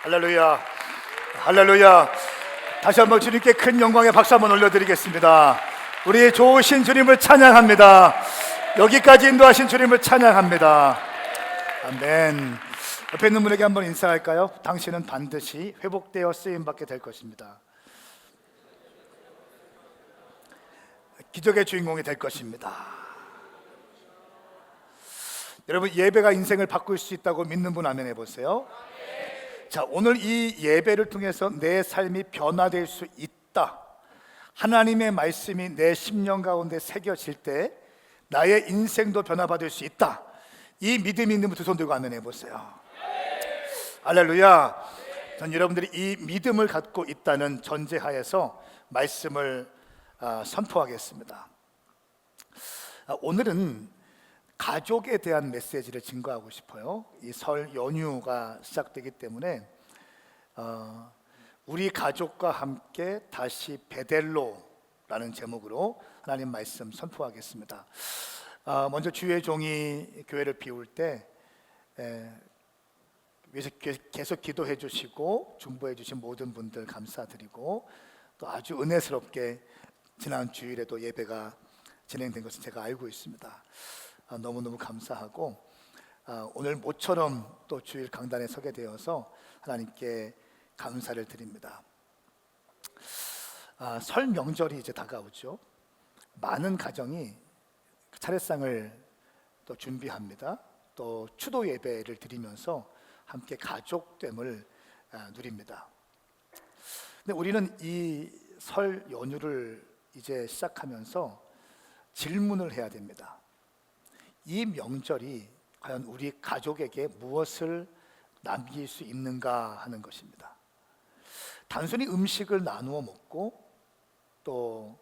할렐루야, 할렐루야. 다시 한번 주님께 큰 영광의 박수 한번 올려드리겠습니다. 우리 좋으신 주님을 찬양합니다. 여기까지 인도하신 주님을 찬양합니다. 아멘. 옆에 있는 분에게 한번 인사할까요? 당신은 반드시 회복되어 쓰임받게 될 것입니다. 기적의 주인공이 될 것입니다. 여러분, 예배가 인생을 바꿀 수 있다고 믿는 분 아멘 해보세요. 자, 오늘 이 예배를 통해서 내 삶이 변화될 수 있다, 하나님의 말씀이 내 심령 가운데 새겨질 때 나의 인생도 변화받을 수 있다, 이 믿음이 있는 분 두 손 들고 아멘 해보세요. 할렐루야. 전 여러분들이 이 믿음을 갖고 있다는 전제하에서 말씀을 선포하겠습니다. 오늘은 가족에 대한 메시지를 증거하고 싶어요. 이 설 연휴가 시작되기 때문에 우리 가족과 함께 다시 베델로라는 제목으로 하나님 말씀 선포하겠습니다. 먼저 주의 종이 교회를 비울 때 계속 기도해 주시고 중보해 주신 모든 분들 감사드리고, 또 아주 은혜스럽게 지난 주일에도 예배가 진행된 것을 제가 알고 있습니다. 너무너무 감사하고, 오늘 모처럼 또 주일 강단에 서게 되어서 하나님께 감사를 드립니다. 설 명절이 이제 다가오죠. 많은 가정이 차례상을 또 준비합니다. 또 추도 예배를 드리면서 함께 가족됨을 누립니다. 근데 우리는 이 설 연휴를 이제 시작하면서 질문을 해야 됩니다. 이 명절이 과연 우리 가족에게 무엇을 남길 수 있는가 하는 것입니다. 단순히 음식을 나누어 먹고 또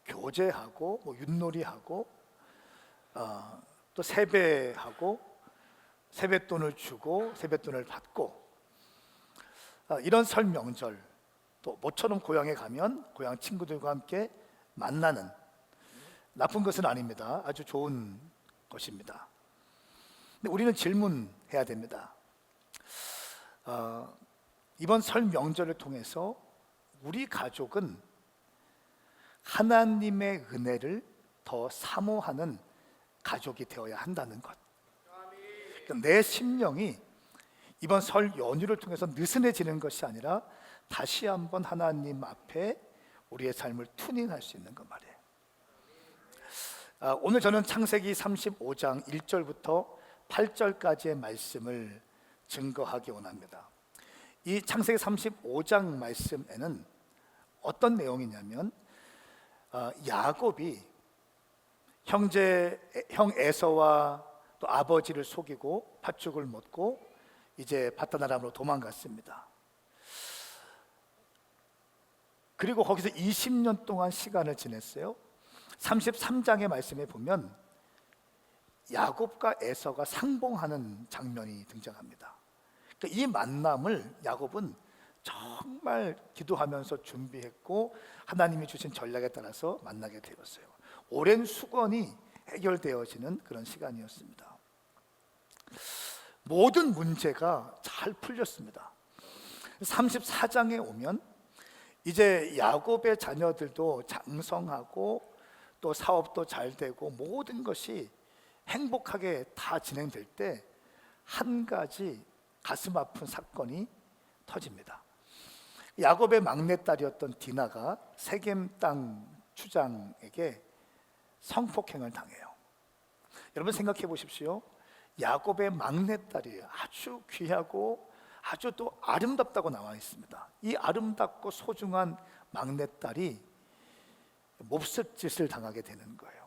교제하고 윷놀이하고 또 세배하고 세뱃돈을 주고 세뱃돈을 받고 이런 설 명절, 또 모처럼 고향에 가면 고향 친구들과 함께 만나는, 나쁜 것은 아닙니다. 아주 좋은 것입니다. 근데 우리는 질문해야 됩니다. 이번 설 명절을 통해서 우리 가족은 하나님의 은혜를 더 사모하는 가족이 되어야 한다는 것. 그러니까 내 심령이 이번 설 연휴를 통해서 느슨해지는 것이 아니라 다시 한번 하나님 앞에 우리의 삶을 투닝할 수 있는 것 말이에요. 오늘 저는 창세기 35장 1절부터 8절까지의 말씀을 증거하기 원합니다. 이 창세기 35장 말씀에는 어떤 내용이냐면, 야곱이 형 에서와 또 아버지를 속이고 팥죽을 먹고 이제 바다나람으로 도망갔습니다. 그리고 거기서 20년 동안 시간을 지냈어요. 33장의 말씀에 보면 야곱과 에서가 상봉하는 장면이 등장합니다. 그러니까 이 만남을 야곱은 정말 기도하면서 준비했고 하나님이 주신 전략에 따라서 만나게 되었어요. 오랜 수건이 해결되어지는 그런 시간이었습니다. 모든 문제가 잘 풀렸습니다. 34장에 오면 이제 야곱의 자녀들도 장성하고 또 사업도 잘 되고 모든 것이 행복하게 다 진행될 때 한 가지 가슴 아픈 사건이 터집니다. 야곱의 막내딸이었던 디나가 세겜 땅 추장에게 성폭행을 당해요. 여러분 생각해 보십시오. 야곱의 막내딸이에요. 아주 귀하고 아주 또 아름답다고 나와 있습니다. 이 아름답고 소중한 막내딸이 몹쓸 짓을 당하게 되는 거예요.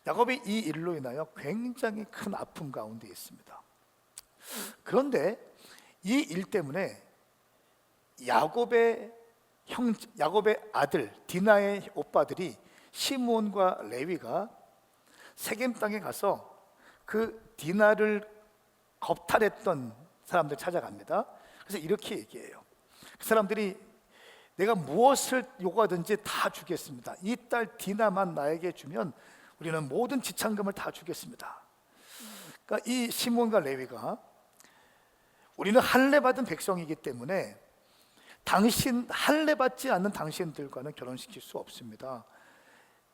야곱이 이 일로 인하여 굉장히 큰 아픔 가운데 있습니다. 그런데 이 일 때문에 야곱의 아들 디나의 오빠들이 시므온과 레위가 세겜 땅에 가서 그 디나를 겁탈했던 사람들 찾아갑니다. 그래서 이렇게 얘기해요. 그 사람들이 내가 무엇을 요구하든지 다 주겠습니다. 이 딸 디나만 나에게 주면 우리는 모든 지참금을 다 주겠습니다. 그러니까 이 시몬과 레위가 우리는 할례 받은 백성이기 때문에 할례 받지 않는 당신들과는 결혼시킬 수 없습니다.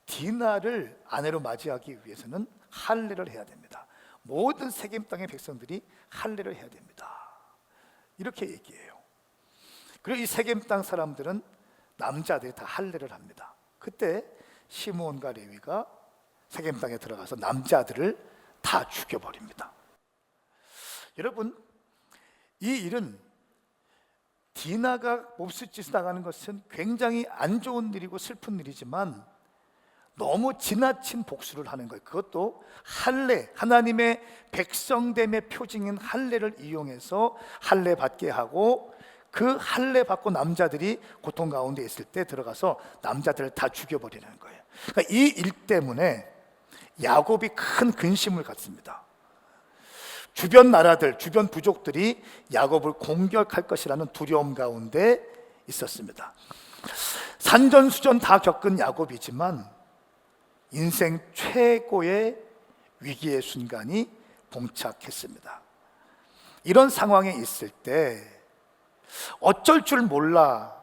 디나를 아내로 맞이하기 위해서는 할례를 해야 됩니다. 모든 세겜 땅의 백성들이 할례를 해야 됩니다. 이렇게 얘기해요. 그리고 이 세겜 땅 사람들은 남자들이 다 할례를 합니다. 그때 시므온과 레위가 세겜 땅에 들어가서 남자들을 다 죽여버립니다. 여러분, 이 일은 디나가 몹쓸 짓을 당하는 것은 굉장히 안 좋은 일이고 슬픈 일이지만 너무 지나친 복수를 하는 거예요. 그것도 할례, 하나님의 백성됨의 표징인 할례를 이용해서 할례 받게 하고, 그 할례 받고 남자들이 고통 가운데 있을 때 들어가서 남자들을 다 죽여버리는 거예요. 그러니까 이 일 때문에 야곱이 큰 근심을 갖습니다. 주변 나라들, 주변 부족들이 야곱을 공격할 것이라는 두려움 가운데 있었습니다. 산전수전 다 겪은 야곱이지만 인생 최고의 위기의 순간이 봉착했습니다. 이런 상황에 있을 때 어쩔 줄 몰라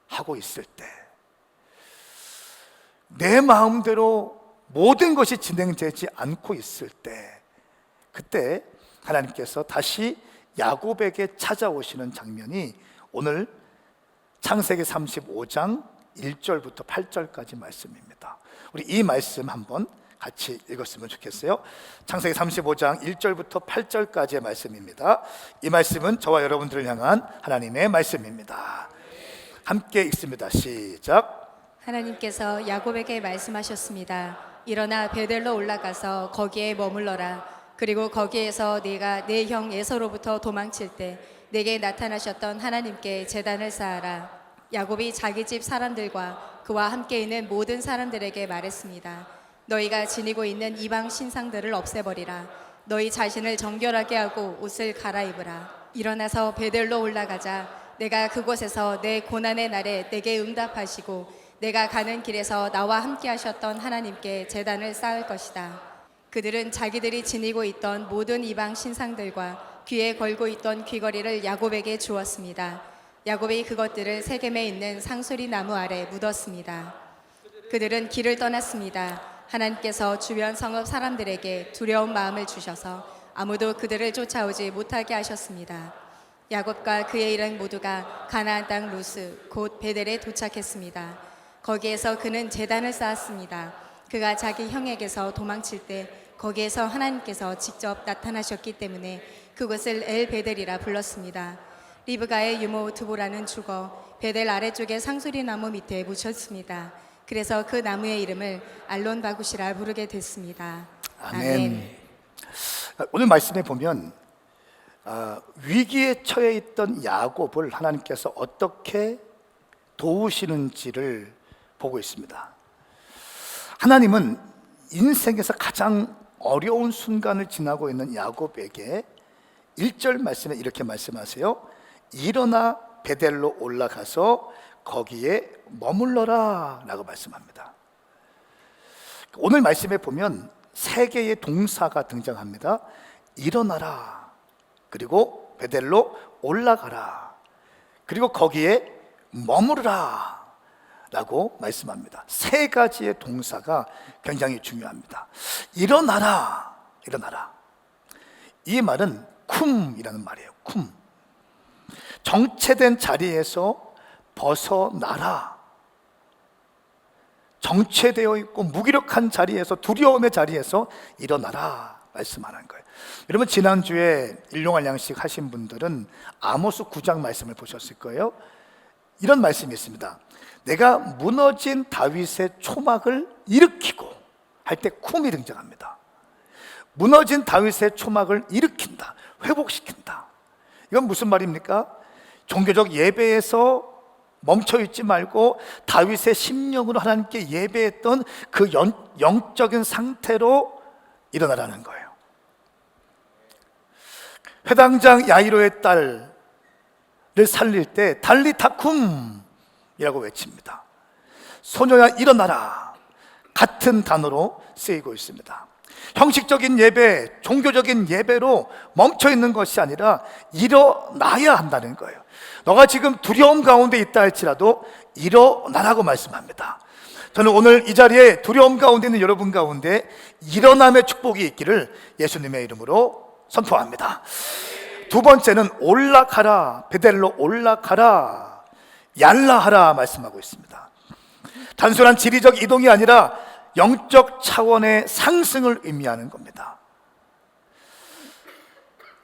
하고 있을 때, 내 마음대로 모든 것이 진행되지 않고 있을 때, 그때 하나님께서 다시 야곱에게 찾아오시는 장면이 오늘 창세기 35장 1절부터 8절까지 말씀입니다. 우리 이 말씀 한번 같이 읽었으면 좋겠어요. 창세기 35장 1절부터 8절까지의 말씀입니다. 이 말씀은 저와 여러분들을 향한 하나님의 말씀입니다. 함께 읽습니다. 시작. 하나님께서 야곱에게 말씀하셨습니다. 일어나 베델로 올라가서 거기에 머물러라. 그리고 거기에서 네가 내 형 에서로부터 도망칠 때 내게 나타나셨던 하나님께 제단을 쌓아라. 야곱이 자기 집 사람들과 그와 함께 있는 모든 사람들에게 말했습니다. 너희가 지니고 있는 이방 신상들을 없애버리라. 너희 자신을 정결하게 하고 옷을 갈아입으라. 일어나서 베델로 올라가자. 내가 그곳에서 내 고난의 날에 내게 응답하시고 내가 가는 길에서 나와 함께 하셨던 하나님께 제단을 쌓을 것이다. 그들은 자기들이 지니고 있던 모든 이방 신상들과 귀에 걸고 있던 귀걸이를 야곱에게 주었습니다. 야곱이 그것들을 세겜에 있는 상수리 나무 아래 묻었습니다. 그들은 길을 떠났습니다. 하나님께서 주변 성읍 사람들에게 두려운 마음을 주셔서 아무도 그들을 쫓아오지 못하게 하셨습니다. 야곱과 그의 일행 모두가 가나안 땅 루스 곧 베델에 도착했습니다. 거기에서 그는 제단을 쌓았습니다. 그가 자기 형에게서 도망칠 때 거기에서 하나님께서 직접 나타나셨기 때문에 그곳을 엘베델이라 불렀습니다. 리브가의 유모 드보라는 죽어 베델 아래쪽의 상수리 나무 밑에 묻혔습니다. 그래서 그 나무의 이름을 알론 바굿이라 부르게 됐습니다. 아멘. 오늘 말씀에 보면 위기에 처해 있던 야곱을 하나님께서 어떻게 도우시는지를 보고 있습니다. 하나님은 인생에서 가장 어려운 순간을 지나고 있는 야곱에게 1절 말씀에 이렇게 말씀하세요. 일어나 베델로 올라가서 거기에 머물러라 라고 말씀합니다. 오늘 말씀에 보면 세 개의 동사가 등장합니다. 일어나라, 그리고 베델로 올라가라, 그리고 거기에 머무르라 라고 말씀합니다. 세 가지의 동사가 굉장히 중요합니다. 일어나라, 일어나라. 이 말은 쿰이라는 말이에요. 쿰. 정체된 자리에서 벗어나라. 정체되어 있고 무기력한 자리에서, 두려움의 자리에서 일어나라 말씀하는 거예요. 여러분, 지난주에 일용할 양식 하신 분들은 아모스 9장 말씀을 보셨을 거예요. 이런 말씀이 있습니다. 내가 무너진 다윗의 초막을 일으키고 할 때 쿰이 등장합니다. 무너진 다윗의 초막을 일으킨다, 회복시킨다. 이건 무슨 말입니까? 종교적 예배에서 멈춰있지 말고 다윗의 심령으로 하나님께 예배했던 그 영적인 상태로 일어나라는 거예요. 회당장 야이로의 딸을 살릴 때 달리타쿰이라고 외칩니다. 소녀야 일어나라 같은 단어로 쓰이고 있습니다. 형식적인 예배, 종교적인 예배로 멈춰 있는 것이 아니라 일어나야 한다는 거예요. 너가 지금 두려움 가운데 있다 할지라도 일어나라고 말씀합니다. 저는 오늘 이 자리에 두려움 가운데 있는 여러분 가운데 일어남의 축복이 있기를 예수님의 이름으로 선포합니다. 두 번째는 올라가라, 베델로 올라가라, 얄라하라 말씀하고 있습니다. 단순한 지리적 이동이 아니라 영적 차원의 상승을 의미하는 겁니다.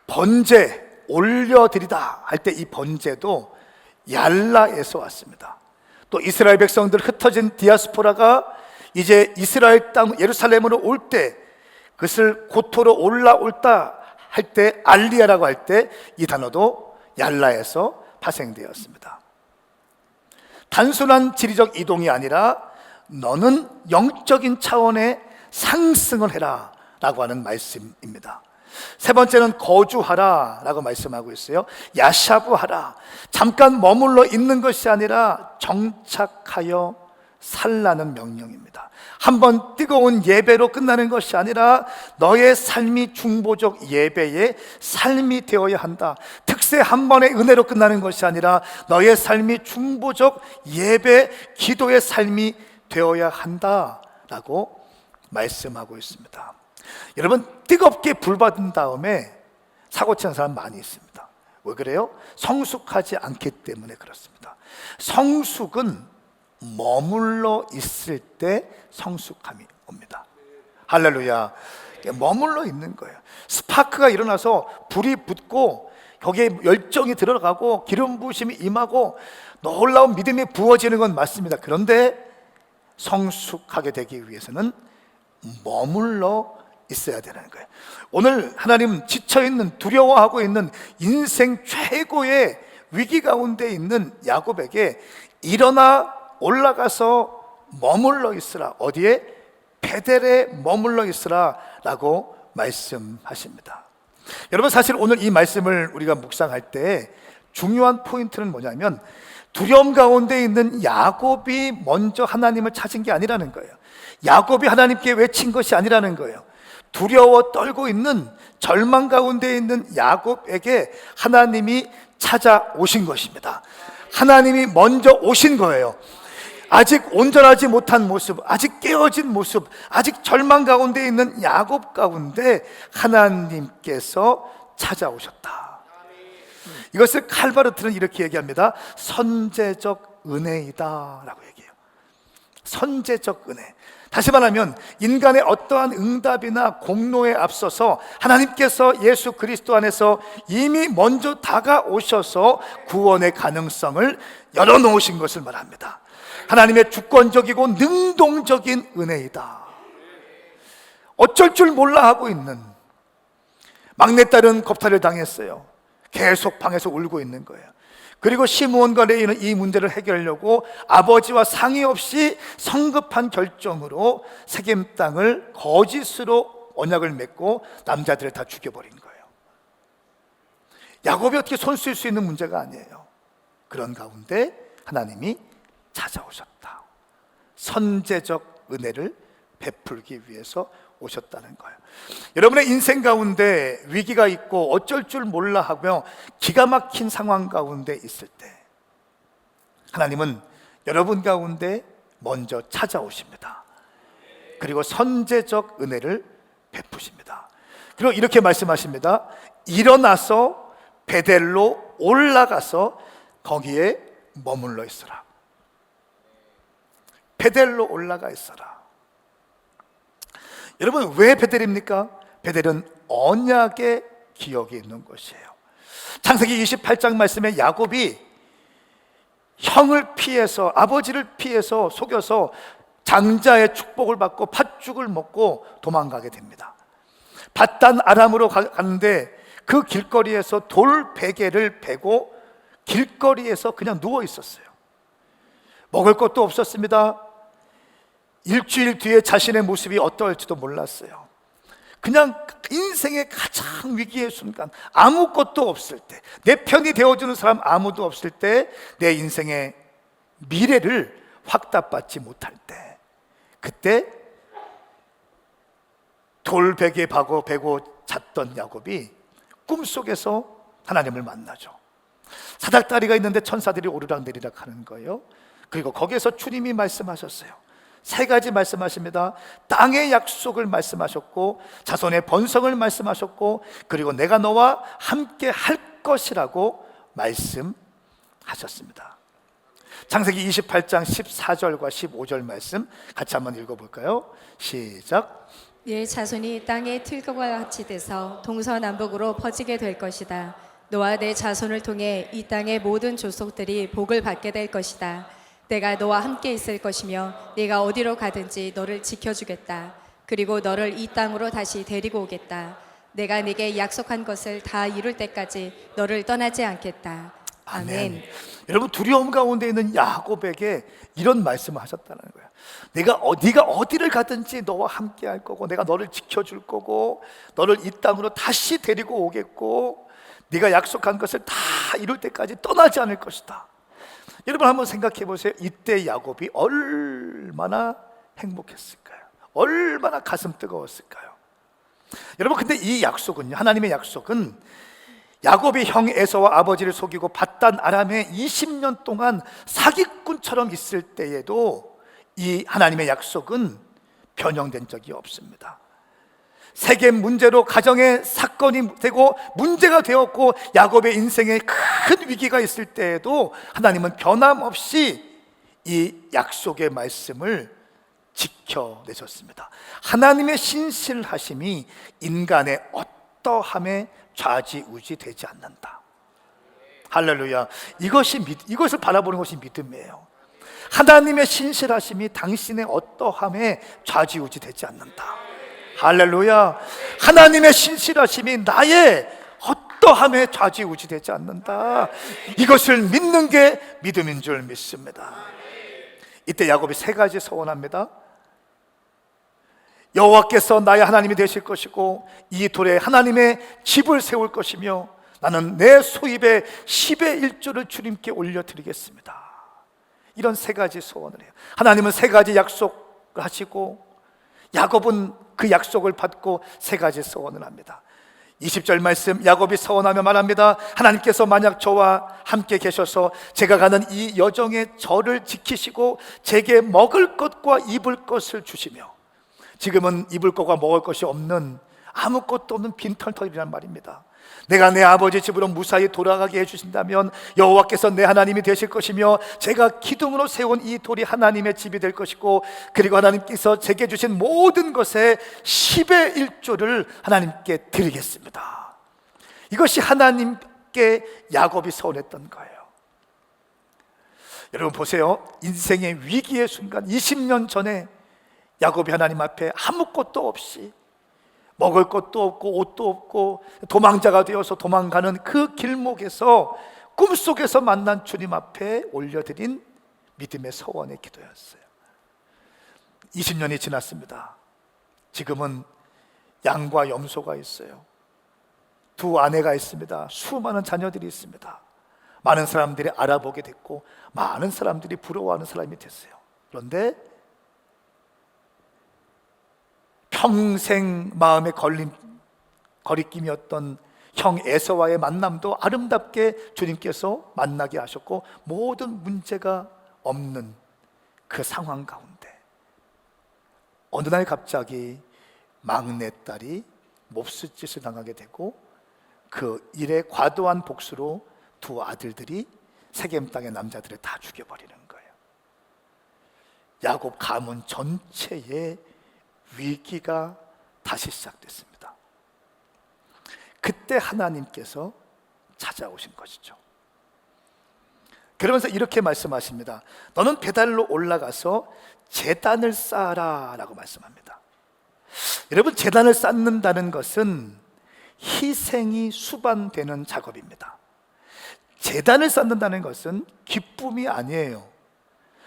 번제, 올려드리다 할 때 이 번제도 얄라에서 왔습니다. 또 이스라엘 백성들 흩어진 디아스포라가 이제 이스라엘 땅 예루살렘으로 올 때 그것을 고토로 올라올다 할 때 알리야라고 할 때 이 단어도 얄라에서 파생되었습니다. 단순한 지리적 이동이 아니라 너는 영적인 차원의 상승을 해라 라고 하는 말씀입니다. 세 번째는 거주하라 라고 말씀하고 있어요. 야샤브하라, 잠깐 머물러 있는 것이 아니라 정착하여 살라는 명령입니다. 한번 뜨거운 예배로 끝나는 것이 아니라 너의 삶이 중보적 예배의 삶이 되어야 한다. 특세 한 번의 은혜로 끝나는 것이 아니라 너의 삶이 중보적 예배, 기도의 삶이 되어야 한다라고 말씀하고 있습니다. 여러분, 뜨겁게 불 받은 다음에 사고 치는 사람 많이 있습니다. 왜 그래요? 성숙하지 않기 때문에 그렇습니다. 성숙은 머물러 있을 때 성숙함이 옵니다. 할렐루야. 머물러 있는 거예요. 스파크가 일어나서 불이 붙고 거기에 열정이 들어가고 기름 부으심이 임하고 놀라운 믿음이 부어지는 건 맞습니다. 그런데 성숙하게 되기 위해서는 머물러 있어야 되는 거예요. 오늘 하나님 지쳐있는, 두려워하고 있는 인생 최고의 위기 가운데 있는 야곱에게 일어나 올라가서 머물러 있으라. 어디에? 베델에 머물러 있으라 라고 말씀하십니다. 여러분, 사실 오늘 이 말씀을 우리가 묵상할 때 중요한 포인트는 뭐냐면 두려움 가운데 있는 야곱이 먼저 하나님을 찾은 게 아니라는 거예요. 야곱이 하나님께 외친 것이 아니라는 거예요. 두려워 떨고 있는, 절망 가운데 있는 야곱에게 하나님이 찾아오신 것입니다. 하나님이 먼저 오신 거예요. 아직 온전하지 못한 모습, 아직 깨어진 모습, 아직 절망 가운데 있는 야곱 가운데 하나님께서 찾아오셨다. 이것을 칼바르트는 이렇게 얘기합니다. 선제적 은혜이다 라고 얘기해요. 선제적 은혜. 다시 말하면 인간의 어떠한 응답이나 공로에 앞서서 하나님께서 예수 그리스도 안에서 이미 먼저 다가오셔서 구원의 가능성을 열어놓으신 것을 말합니다. 하나님의 주권적이고 능동적인 은혜이다. 어쩔 줄 몰라 하고 있는 막내딸은 겁탈을 당했어요. 계속 방에서 울고 있는 거예요. 그리고 시므온과 레위는 이 문제를 해결하려고 아버지와 상의 없이 성급한 결정으로 세겜 땅을 거짓으로 언약을 맺고 남자들을 다 죽여버린 거예요. 야곱이 어떻게 손 쓸 수 있는 문제가 아니에요. 그런 가운데 하나님이 찾아오셨다. 선제적 은혜를 베풀기 위해서 오셨다는 거예요. 여러분의 인생 가운데 위기가 있고 어쩔 줄 몰라 하며 기가 막힌 상황 가운데 있을 때 하나님은 여러분 가운데 먼저 찾아오십니다. 그리고 선제적 은혜를 베푸십니다. 그리고 이렇게 말씀하십니다. 일어나서 베델로 올라가서 거기에 머물러 있어라. 베델로 올라가 있어라. 여러분, 왜 베델입니까? 베델은 언약의 기억이 있는 곳이에요. 창세기 28장 말씀에 야곱이 형을 피해서, 아버지를 피해서 속여서 장자의 축복을 받고 팥죽을 먹고 도망가게 됩니다. 밧단 아람으로 가는데 그 길거리에서 돌 베개를 베고 길거리에서 그냥 누워 있었어요. 먹을 것도 없었습니다. 일주일 뒤에 자신의 모습이 어떠할지도 몰랐어요. 그냥 인생의 가장 위기의 순간, 아무것도 없을 때, 내 편이 되어주는 사람 아무도 없을 때, 내 인생의 미래를 확답받지 못할 때, 그때 돌베개 베고 잤던 야곱이 꿈속에서 하나님을 만나죠. 사닥다리가 있는데 천사들이 오르락내리락 하는 거예요. 그리고 거기에서 주님이 말씀하셨어요. 세 가지 말씀하십니다. 땅의 약속을 말씀하셨고, 자손의 번성을 말씀하셨고, 그리고 내가 너와 함께 할 것이라고 말씀하셨습니다. 창세기 28장 14절과 15절 말씀 같이 한번 읽어볼까요? 시작. 네 자손이 땅의 틀과 같이 돼서 동서남북으로 퍼지게 될 것이다. 너와 내 자손을 통해 이 땅의 모든 족속들이 복을 받게 될 것이다. 내가 너와 함께 있을 것이며 네가 어디로 가든지 너를 지켜주겠다. 그리고 너를 이 땅으로 다시 데리고 오겠다. 내가 네게 약속한 것을 다 이룰 때까지 너를 떠나지 않겠다. 아멘. 여러분, 두려움 가운데 있는 야곱에게 이런 말씀을 하셨다는 거예요. 네가 어디를 가든지 너와 함께 할 거고, 내가 너를 지켜줄 거고, 너를 이 땅으로 다시 데리고 오겠고, 네가 약속한 것을 다 이룰 때까지 떠나지 않을 것이다. 여러분 한번 생각해 보세요. 이때 야곱이 얼마나 행복했을까요? 얼마나 가슴 뜨거웠을까요? 여러분, 근데 이 약속은요, 하나님의 약속은 야곱이 형 에서와 아버지를 속이고 밧단 아람에 20년 동안 사기꾼처럼 있을 때에도 이 하나님의 약속은 변형된 적이 없습니다. 세계 문제로 가정의 사건이 되고 문제가 되었고 야곱의 인생에 큰 위기가 있을 때에도 하나님은 변함없이 이 약속의 말씀을 지켜내셨습니다. 하나님의 신실하심이 인간의 어떠함에 좌지우지되지 않는다. 할렐루야. 이것을 바라보는 것이 믿음이에요. 하나님의 신실하심이 당신의 어떠함에 좌지우지되지 않는다. 할렐루야. 하나님의 신실하심이 나의 어떠함에 좌지우지되지 않는다. 이것을 믿는 게 믿음인 줄 믿습니다. 이때 야곱이 세 가지 소원합니다. 여호와께서 나의 하나님이 되실 것이고 이 돌에 하나님의 집을 세울 것이며 나는 내 소입의 10의 1조를 주님께 올려드리겠습니다. 이런 세 가지 소원을 해요. 하나님은 세 가지 약속을 하시고 야곱은 그 약속을 받고 세 가지 소원을 합니다. 20절 말씀, 야곱이 서원하며 말합니다. 하나님께서 만약 저와 함께 계셔서 제가 가는 이 여정에 저를 지키시고 제게 먹을 것과 입을 것을 주시며, 지금은 입을 것과 먹을 것이 없는 아무것도 없는 빈털터리란 말입니다. 내가 내 아버지 집으로 무사히 돌아가게 해주신다면 여호와께서 내 하나님이 되실 것이며 제가 기둥으로 세운 이 돌이 하나님의 집이 될 것이고, 그리고 하나님께서 제게 주신 모든 것의 10의 1조를 하나님께 드리겠습니다. 이것이 하나님께 야곱이 서원했던 거예요. 여러분 보세요. 인생의 위기의 순간 20년 전에 야곱이 하나님 앞에 아무것도 없이, 먹을 것도 없고 옷도 없고 도망자가 되어서 도망가는 그 길목에서 꿈속에서 만난 주님 앞에 올려드린 믿음의 서원의 기도였어요. 20년이 지났습니다. 지금은 양과 염소가 있어요. 두 아내가 있습니다. 수많은 자녀들이 있습니다. 많은 사람들이 알아보게 됐고 많은 사람들이 부러워하는 사람이 됐어요. 그런데 평생 마음에 거리낌이었던 형 에서와의 만남도 아름답게 주님께서 만나게 하셨고 모든 문제가 없는 그 상황 가운데 어느 날 갑자기 막내딸이 몹쓸 짓을 당하게 되고 그 일의 과도한 복수로 두 아들들이 세겜 땅의 남자들을 다 죽여버리는 거예요. 야곱 가문 전체에 위기가 다시 시작됐습니다. 그때 하나님께서 찾아오신 것이죠. 그러면서 이렇게 말씀하십니다. 너는 베델로 올라가서 제단을 쌓아라 라고 말씀합니다. 여러분, 제단을 쌓는다는 것은 희생이 수반되는 작업입니다. 제단을 쌓는다는 것은 기쁨이 아니에요.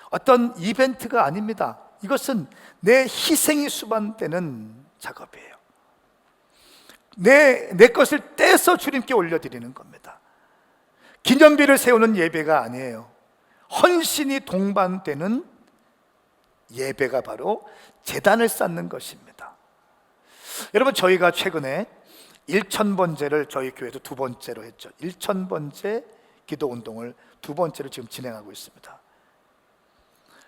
어떤 이벤트가 아닙니다. 이것은 내 희생이 수반되는 작업이에요. 내 것을 떼서 주님께 올려드리는 겁니다. 기념비를 세우는 예배가 아니에요. 헌신이 동반되는 예배가 바로 제단을 쌓는 것입니다. 여러분, 저희가 최근에 1000번제를 저희 교회도 두 번째로 했죠. 1000번제 기도 운동을 두 번째로 지금 진행하고 있습니다.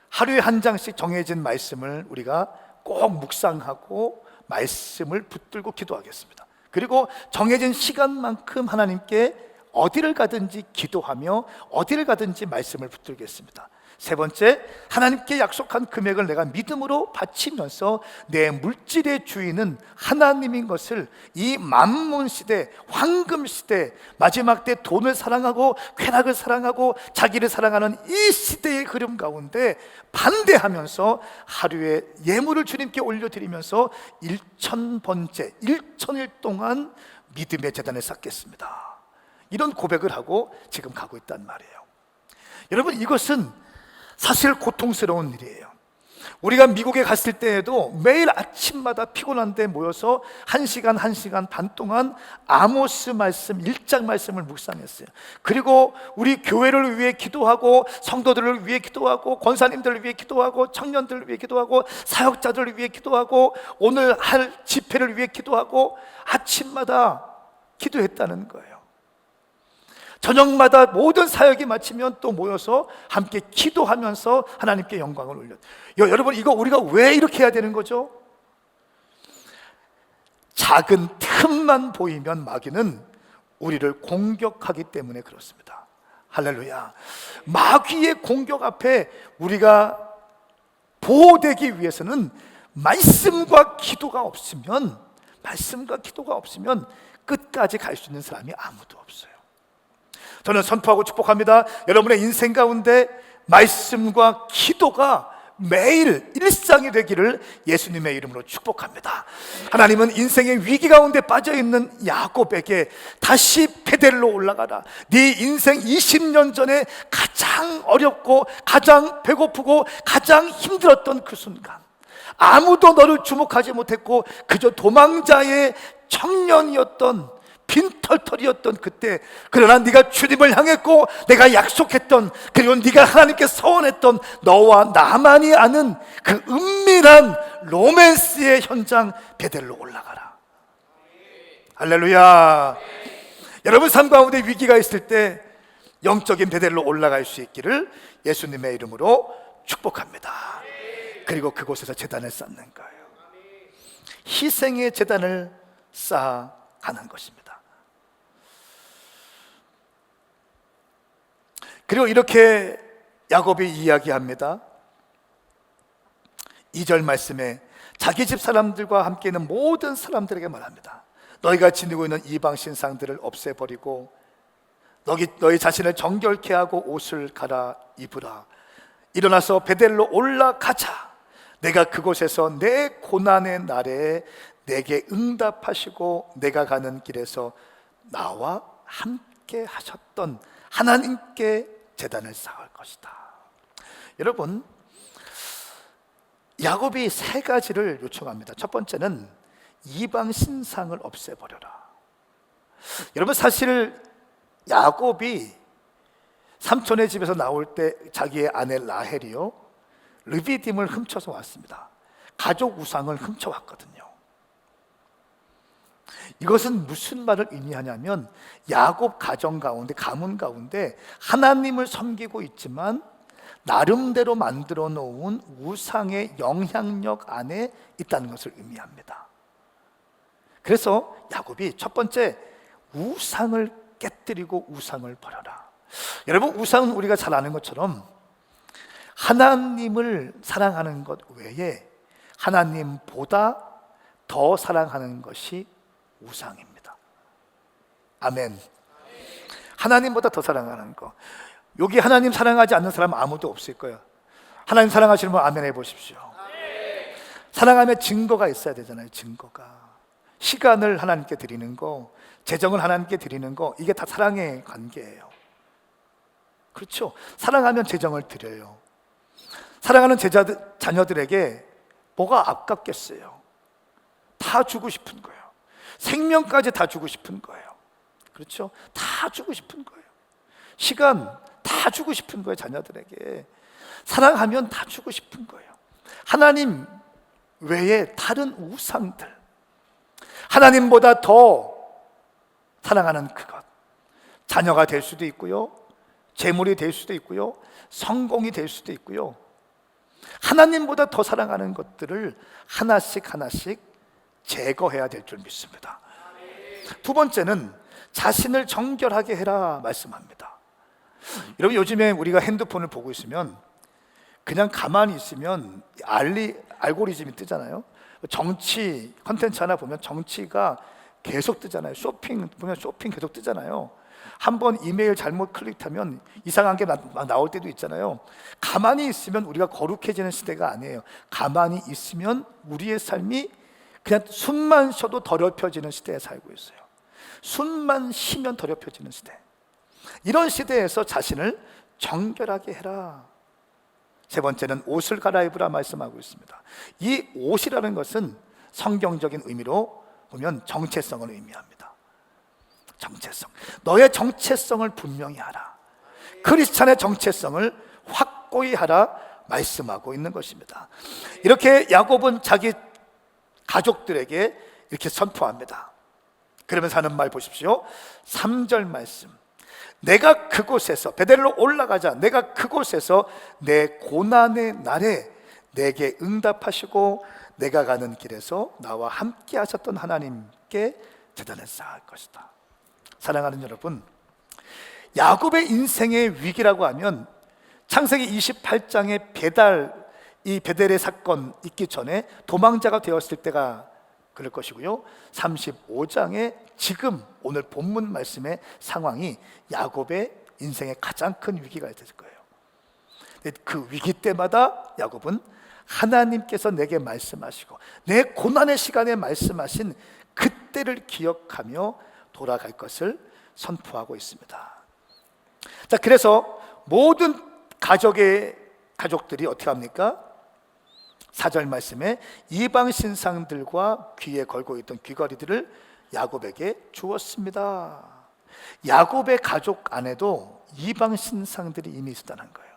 하루에 한 장씩 정해진 말씀을 우리가 꼭 묵상하고 말씀을 붙들고 기도하겠습니다. 그리고 정해진 시간만큼 하나님께 어디를 가든지 기도하며 어디를 가든지 말씀을 붙들겠습니다. 세 번째, 하나님께 약속한 금액을 내가 믿음으로 바치면서 내 물질의 주인은 하나님인 것을 이 만문 시대, 황금 시대, 마지막 때 돈을 사랑하고 쾌락을 사랑하고 자기를 사랑하는 이 시대의 흐름 가운데 반대하면서 하루에 예물을 주님께 올려드리면서 1000번째, 1000일 동안 믿음의 재단을 쌓겠습니다. 이런 고백을 하고 지금 가고 있단 말이에요. 여러분, 이것은 사실 고통스러운 일이에요. 우리가 미국에 갔을 때에도 매일 아침마다 피곤한데 모여서 1시간 반 동안 아모스 말씀 1장 말씀을 묵상했어요. 그리고 우리 교회를 위해 기도하고 성도들을 위해 기도하고 권사님들을 위해 기도하고 청년들을 위해 기도하고 사역자들을 위해 기도하고 오늘 할 집회를 위해 기도하고 아침마다 기도했다는 거예요. 저녁마다 모든 사역이 마치면 또 모여서 함께 기도하면서 하나님께 영광을 올려. 여러분, 이거 우리가 왜 이렇게 해야 되는 거죠? 작은 틈만 보이면 마귀는 우리를 공격하기 때문에 그렇습니다. 할렐루야. 마귀의 공격 앞에 우리가 보호되기 위해서는 말씀과 기도가 없으면 끝까지 갈 수 있는 사람이 아무도 없어요. 저는 선포하고 축복합니다. 여러분의 인생 가운데 말씀과 기도가 매일 일상이 되기를 예수님의 이름으로 축복합니다. 하나님은 인생의 위기 가운데 빠져있는 야곱에게 다시 베델로 올라가라. 네 인생 20년 전에 가장 어렵고 가장 배고프고 가장 힘들었던 그 순간, 아무도 너를 주목하지 못했고 그저 도망자의 청년이었던 빈털털이었던 그때, 그러나 네가 주님을 향했고 내가 약속했던, 그리고 네가 하나님께 서원했던 너와 나만이 아는 그 은밀한 로맨스의 현장 베델로 올라가라. 할렐루야. 여러분 삶 가운데 위기가 있을 때 영적인 베델로 올라갈 수 있기를 예수님의 이름으로 축복합니다. 그리고 그곳에서 제단을 쌓는 거예요. 희생의 제단을 쌓아가는 것입니다. 그리고 이렇게 야곱이 이야기합니다. 2절 말씀에 자기 집 사람들과 함께 있는 모든 사람들에게 말합니다. 너희가 지니고 있는 이방 신상들을 없애버리고 너희 자신을 정결케 하고 옷을 갈아입으라. 일어나서 베델로 올라가자. 내가 그곳에서 내 고난의 날에 내게 응답하시고 내가 가는 길에서 나와 함께 하셨던 하나님께 제단을 쌓을 것이다. 여러분, 야곱이 세 가지를 요청합니다. 첫 번째는 이방 신상을 없애버려라. 여러분, 사실 야곱이 삼촌의 집에서 나올 때 자기의 아내 라헬이요, 르비딤을 훔쳐서 왔습니다. 가족 우상을 훔쳐왔거든요. 이것은 무슨 말을 의미하냐면 야곱 가정 가운데, 가문 가운데 하나님을 섬기고 있지만 나름대로 만들어 놓은 우상의 영향력 안에 있다는 것을 의미합니다. 그래서 야곱이 첫 번째, 우상을 깨뜨리고 우상을 버려라. 여러분, 우상은 우리가 잘 아는 것처럼 하나님을 사랑하는 것 외에 하나님보다 더 사랑하는 것이 우상입니다. 아멘. 하나님보다 더 사랑하는 거. 여기 하나님 사랑하지 않는 사람 아무도 없을 거예요. 하나님 사랑하시는 분 아멘 해보십시오. 사랑하면 증거가 있어야 되잖아요. 증거가. 시간을 하나님께 드리는 거, 재정을 하나님께 드리는 거, 이게 다 사랑의 관계예요. 그렇죠? 사랑하면 재정을 드려요. 사랑하는 자녀들에게 뭐가 아깝겠어요? 다 주고 싶은 거예요. 생명까지 다 주고 싶은 거예요. 그렇죠? 다 주고 싶은 거예요. 시간 다 주고 싶은 거예요. 자녀들에게. 사랑하면 다 주고 싶은 거예요. 하나님 외에 다른 우상들, 하나님보다 더 사랑하는 그것, 자녀가 될 수도 있고요, 재물이 될 수도 있고요, 성공이 될 수도 있고요. 하나님보다 더 사랑하는 것들을 하나씩 하나씩 제거해야 될 줄 믿습니다. 두 번째는 자신을 정결하게 해라 말씀합니다. 여러분, 요즘에 우리가 핸드폰을 보고 있으면 그냥 가만히 있으면 알고리즘이 뜨잖아요. 정치 컨텐츠 하나 보면 정치가 계속 뜨잖아요. 쇼핑 보면 쇼핑 계속 뜨잖아요. 한번 이메일 잘못 클릭하면 이상한 게 나올 때도 있잖아요. 가만히 있으면 우리가 거룩해지는 시대가 아니에요. 가만히 있으면 우리의 삶이 그냥 숨만 쉬어도 더럽혀지는 시대에 살고 있어요. 숨만 쉬면 더럽혀지는 시대. 이런 시대에서 자신을 정결하게 해라. 세 번째는 옷을 갈아입으라 말씀하고 있습니다. 이 옷이라는 것은 성경적인 의미로 보면 정체성을 의미합니다. 정체성. 너의 정체성을 분명히 하라. 크리스찬의 정체성을 확고히 하라 말씀하고 있는 것입니다. 이렇게 야곱은 자기 가족들에게 이렇게 선포합니다. 그러면서 하는 말 보십시오. 3절 말씀. 내가 그곳에서 베델로 올라가자. 내가 그곳에서 내 고난의 날에 내게 응답하시고 내가 가는 길에서 나와 함께 하셨던 하나님께 재단을 쌓을 것이다. 사랑하는 여러분, 야곱의 인생의 위기라고 하면 창세기 28장의 이 베델의 사건 있기 전에 도망자가 되었을 때가 그럴 것이고요, 35장의 지금 오늘 본문 말씀의 상황이 야곱의 인생의 가장 큰 위기가 될 거예요. 그 위기 때마다 야곱은 하나님께서 내게 말씀하시고 내 고난의 시간에 말씀하신 그때를 기억하며 돌아갈 것을 선포하고 있습니다. 자, 그래서 모든 가족들이 어떻게 합니까? 4절 말씀에 이방 신상들과 귀에 걸고 있던 귀걸이들을 야곱에게 주었습니다. 야곱의 가족 안에도 이방 신상들이 이미 있었다는 거예요.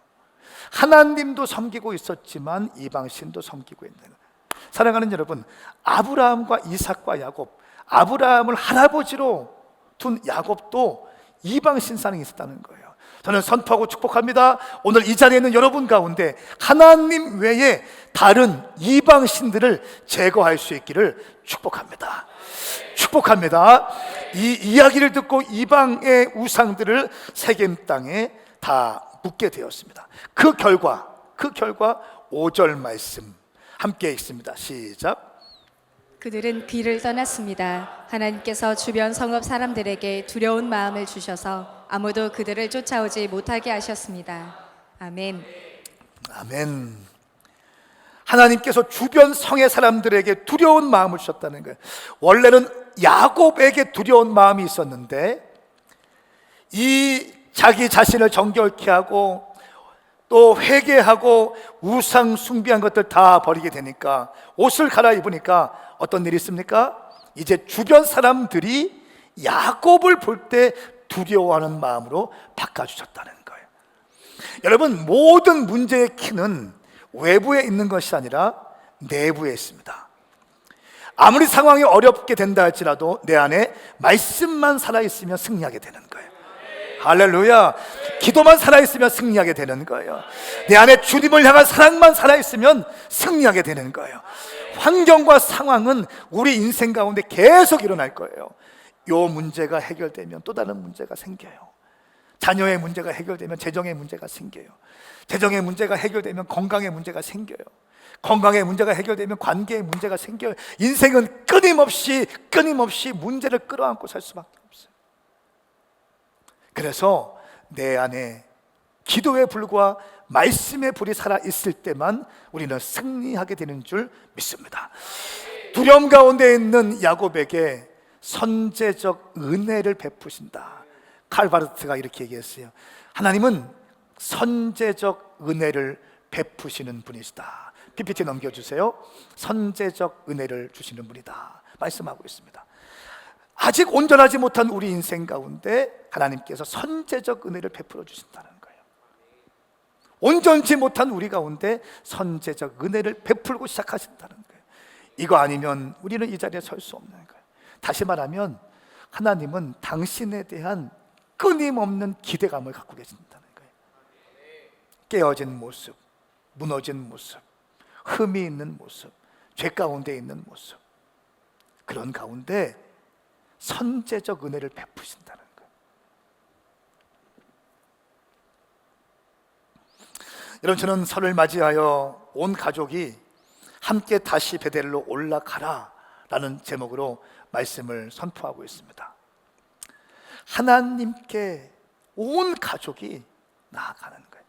하나님도 섬기고 있었지만 이방 신도 섬기고 있는 거예요. 사랑하는 여러분, 아브라함과 이삭과 야곱, 아브라함을 할아버지로 둔 야곱도 이방 신상이 있었다는 거예요. 저는 선포하고 축복합니다. 오늘 이 자리에 있는 여러분 가운데 하나님 외에 다른 이방 신들을 제거할 수 있기를 축복합니다. 축복합니다. 이 이야기를 듣고 이방의 우상들을 세겜 땅에 다 묻게 되었습니다. 그 결과 5절 말씀 함께 읽습니다. 시작. 그들은 길을 떠났습니다. 하나님께서 주변 성읍 사람들에게 두려운 마음을 주셔서 아무도 그들을 쫓아오지 못하게 하셨습니다. 아멘. 아멘. 하나님께서 주변 성의 사람들에게 두려운 마음을 주셨다는 거예요. 원래는 야곱에게 두려운 마음이 있었는데 이 자기 자신을 정결케 하고 또 회개하고 우상 숭배한 것들 다 버리게 되니까, 옷을 갈아입으니까 어떤 일이 있습니까? 이제 주변 사람들이 야곱을 볼 때 두려워하는 마음으로 바꿔주셨다는 거예요. 여러분, 모든 문제의 키는 외부에 있는 것이 아니라 내부에 있습니다. 아무리 상황이 어렵게 된다 할지라도 내 안에 말씀만 살아있으면 승리하게 되는 거예요. 할렐루야. 기도만 살아있으면 승리하게 되는 거예요. 내 안에 주님을 향한 사랑만 살아있으면 승리하게 되는 거예요. 환경과 상황은 우리 인생 가운데 계속 일어날 거예요. 이 문제가 해결되면 또 다른 문제가 생겨요. 자녀의 문제가 해결되면 재정의 문제가 생겨요. 재정의 문제가 해결되면 건강의 문제가 생겨요. 건강의 문제가 해결되면 관계의 문제가 생겨요. 인생은 끊임없이 문제를 끌어안고 살 수밖에 없어요. 그래서 내 안에 기도의 불과 말씀의 불이 살아있을 때만 우리는 승리하게 되는 줄 믿습니다. 두려움 가운데 있는 야곱에게 선제적 은혜를 베푸신다. 칼바르트가 이렇게 얘기했어요. 하나님은 선제적 은혜를 베푸시는 분이시다. PPT 넘겨주세요. 선제적 은혜를 주시는 분이다 말씀하고 있습니다. 아직 온전하지 못한 우리 인생 가운데 하나님께서 선제적 은혜를 베풀어 주신다는 거예요. 온전치 못한 우리 가운데 선제적 은혜를 베풀고 시작하신다는 거예요. 이거 아니면 우리는 이 자리에 설 수 없는 거예요. 다시 말하면 하나님은 당신에 대한 끊임없는 기대감을 갖고 계신다는 거예요. 깨어진 모습, 무너진 모습, 흠이 있는 모습, 죄 가운데 있는 모습, 그런 가운데 선제적 은혜를 베푸신다는 거예요. 여러분, 저는 설을 맞이하여 온 가족이 함께 다시 베델로 올라가라 라는 제목으로 말씀을 선포하고 있습니다. 하나님께 온 가족이 나아가는 거예요.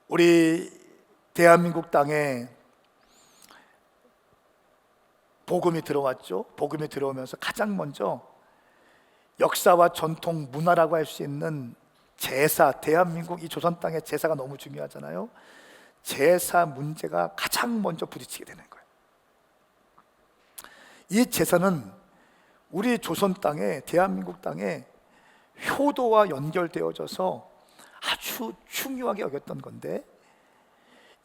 우리 대한민국 땅에 복음이 들어왔죠. 복음이 들어오면서 가장 먼저 역사와 전통, 문화라고 할 수 있는 제사, 대한민국 이 조선 땅의 제사가 너무 중요하잖아요. 제사 문제가 가장 먼저 부딪히게 되는 거예요. 이 제사는 우리 조선 땅에, 대한민국 땅에 효도와 연결되어져서 아주 중요하게 여겼던 건데,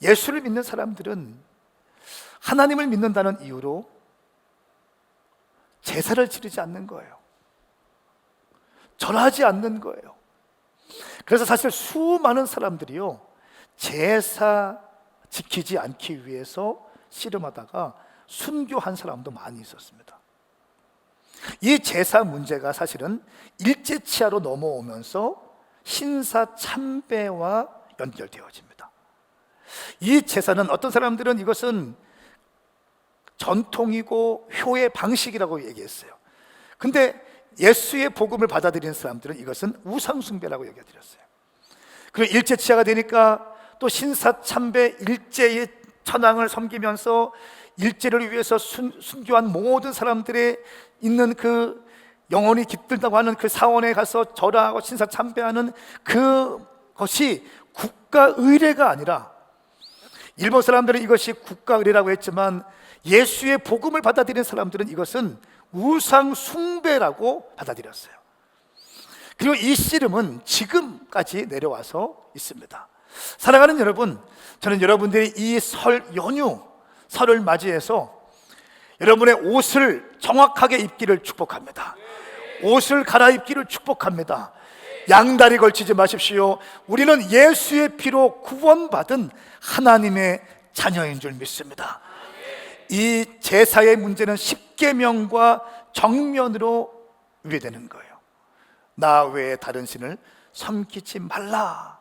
예수를 믿는 사람들은 하나님을 믿는다는 이유로 제사를 지르지 않는 거예요. 절하지 않는 거예요. 그래서 사실 수많은 사람들이요, 제사 지키지 않기 위해서 씨름하다가 순교한 사람도 많이 있었습니다. 이 제사 문제가 사실은 일제치하로 넘어오면서 신사 참배와 연결되어집니다. 이 제사는 어떤 사람들은 이것은 전통이고 효의 방식이라고 얘기했어요. 근데 예수의 복음을 받아들이는 사람들은 이것은 우상숭배라고 얘기해드렸어요. 그리고 일제치하가 되니까 또 신사 참배, 일제의 천황을 섬기면서 일제를 위해서 순교한 모든 사람들의 있는 그 영혼이 깃들다고 하는 그 사원에 가서 절하고 신사 참배하는 그것이 국가 의례가 아니라, 일본 사람들은 이것이 국가 의례라고 했지만 예수의 복음을 받아들이는 사람들은 이것은 우상 숭배라고 받아들였어요. 그리고 이 씨름은 지금까지 내려와서 있습니다. 사랑하는 여러분, 저는 여러분들이 이 설 연휴, 설을 맞이해서 여러분의 옷을 정확하게 입기를 축복합니다. 옷을 갈아입기를 축복합니다. 양다리 걸치지 마십시오. 우리는 예수의 피로 구원받은 하나님의 자녀인 줄 믿습니다. 이 제사의 문제는 십계명과 정면으로 위배되는 거예요. 나 외에 다른 신을 섬기지 말라,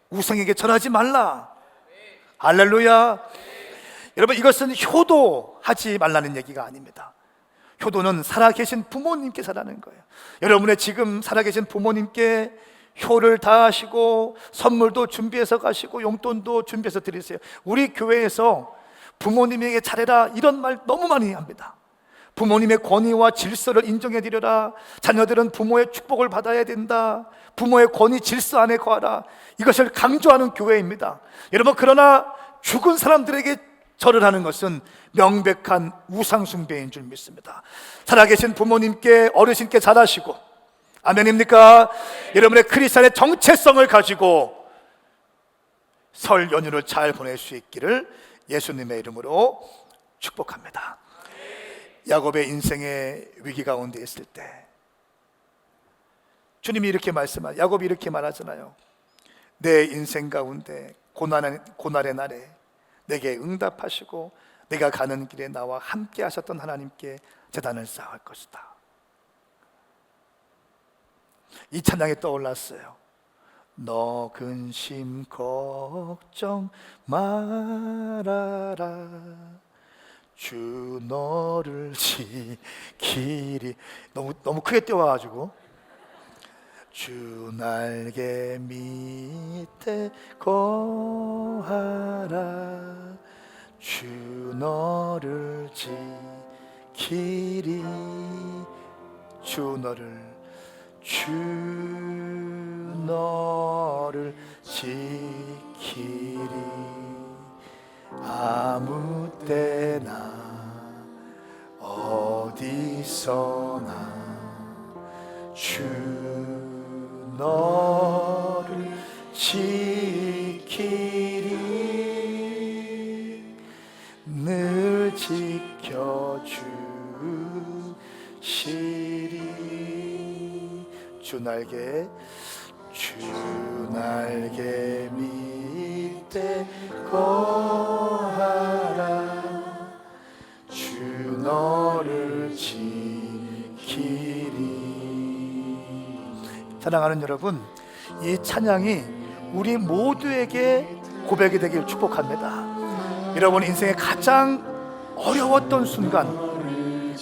우상에게 절하지 말라. 할렐루야. 여러분, 이것은 효도하지 말라는 얘기가 아닙니다. 효도는 살아계신 부모님께 잘하는 거예요. 여러분의 지금 살아계신 부모님께 효를 다하시고 선물도 준비해서 가시고 용돈도 준비해서 드리세요. 우리 교회에서 부모님에게 잘해라 이런 말 너무 많이 합니다. 부모님의 권위와 질서를 인정해 드려라. 자녀들은 부모의 축복을 받아야 된다. 부모의 권위 질서 안에 거하라. 이것을 강조하는 교회입니다. 여러분, 그러나 죽은 사람들에게 절을 하는 것은 명백한 우상숭배인 줄 믿습니다. 살아계신 부모님께, 어르신께 잘하시고, 아멘입니까? 여러분의 크리스찬의 정체성을 가지고 설 연휴를 잘 보낼 수 있기를 예수님의 이름으로 축복합니다. 야곱의 인생의 위기 가운데 있을 때 주님이 이렇게 야곱이 이렇게 말하잖아요. 내 인생 가운데 고난의 날에 내게 응답하시고 내가 가는 길에 나와 함께 하셨던 하나님께 제단을 쌓을 것이다. 이 찬양이 떠올랐어요. 너 근심 걱정 말아라, 주 너를 지키리. 너무 크게 띄워가지고, 주 날개 밑에 거하라, 주 너를 지키리. 주 너를 지키리. 아무 때나 어디서나 주 너를 지키리. 늘 주시리. 주 날개 밑에 거하라. 주 너를 지키리. 사랑하는 여러분, 이 찬양이 우리 모두에게 고백이 되길 축복합니다. 여러분 인생의 가장 어려웠던 순간,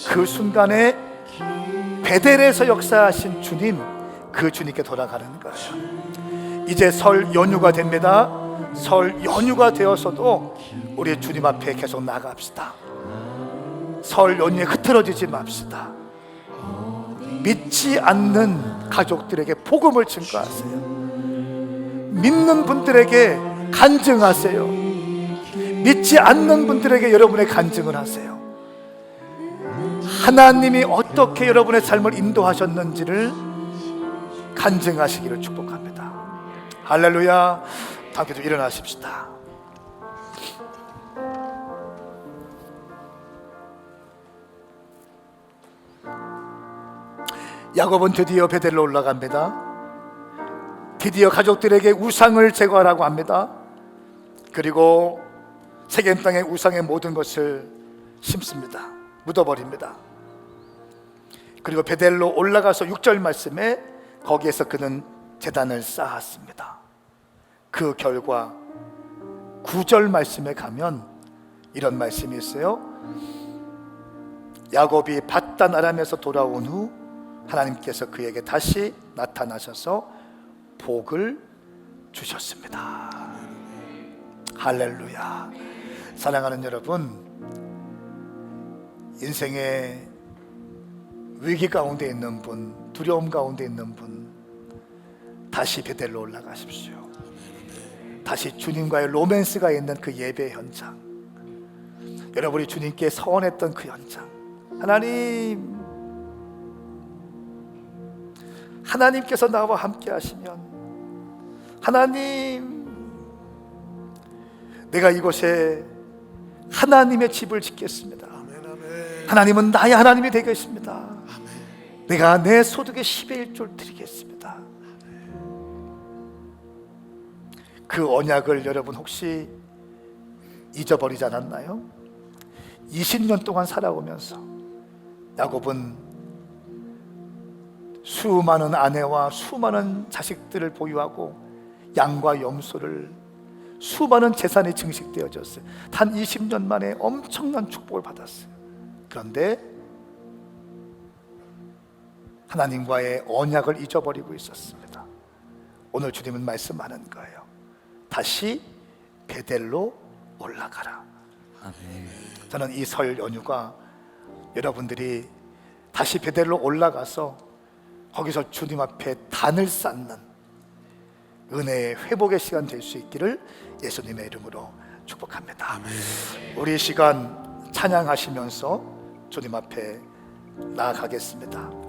그 순간에 베델에서 역사하신 주님, 그 주님께 돌아가는 거예요. 이제 설 연휴가 됩니다. 설 연휴가 되어서도 우리 주님 앞에 계속 나갑시다. 설 연휴에 흐트러지지 맙시다. 믿지 않는 가족들에게 복음을 증거하세요. 믿는 분들에게 간증하세요. 믿지 않는 분들에게 여러분의 간증을 하세요. 하나님이 어떻게 여러분의 삶을 인도하셨는지를 간증하시기를 축복합니다. 할렐루야. 함께 좀 일어나십시다. 야곱은 드디어 베델로 올라갑니다. 드디어 가족들에게 우상을 제거하라고 합니다. 그리고 세겜 땅에 우상의 모든 것을 심습니다. 묻어버립니다. 그리고 베델로 올라가서 6절 말씀에 거기에서 그는 제단을 쌓았습니다. 그 결과 9절 말씀에 가면 이런 말씀이 있어요. 야곱이 밧단 아람에서 돌아온 후 하나님께서 그에게 다시 나타나셔서 복을 주셨습니다. 할렐루야. 사랑하는 여러분, 인생의 위기 가운데 있는 분, 두려움 가운데 있는 분, 다시 베델로 올라가십시오. 다시 주님과의 로맨스가 있는 그 예배 현장, 여러분이 주님께 서원했던 그 현장, 하나님께서 나와 함께 하시면, 하나님, 내가 이곳에 하나님의 집을 짓겠습니다. 하나님은 나의 하나님이 되겠습니다. 내가 내 소득의 10의 1조를 드리겠습니다. 그 언약을 여러분 혹시 잊어버리지 않았나요? 20년 동안 살아오면서 야곱은 수많은 아내와 수많은 자식들을 보유하고 양과 염소를, 수많은 재산이 증식되어졌어요. 단 20년 만에 엄청난 축복을 받았어요. 그런데 하나님과의 언약을 잊어버리고 있었습니다. 오늘 주님은 말씀하는 거예요. 다시 베델로 올라가라. 저는 이 설 연휴가 여러분들이 다시 베델로 올라가서 거기서 주님 앞에 단을 쌓는 은혜의 회복의 시간 될 수 있기를 예수님의 이름으로 축복합니다. 우리 시간 찬양하시면서 주님 앞에 나아가겠습니다.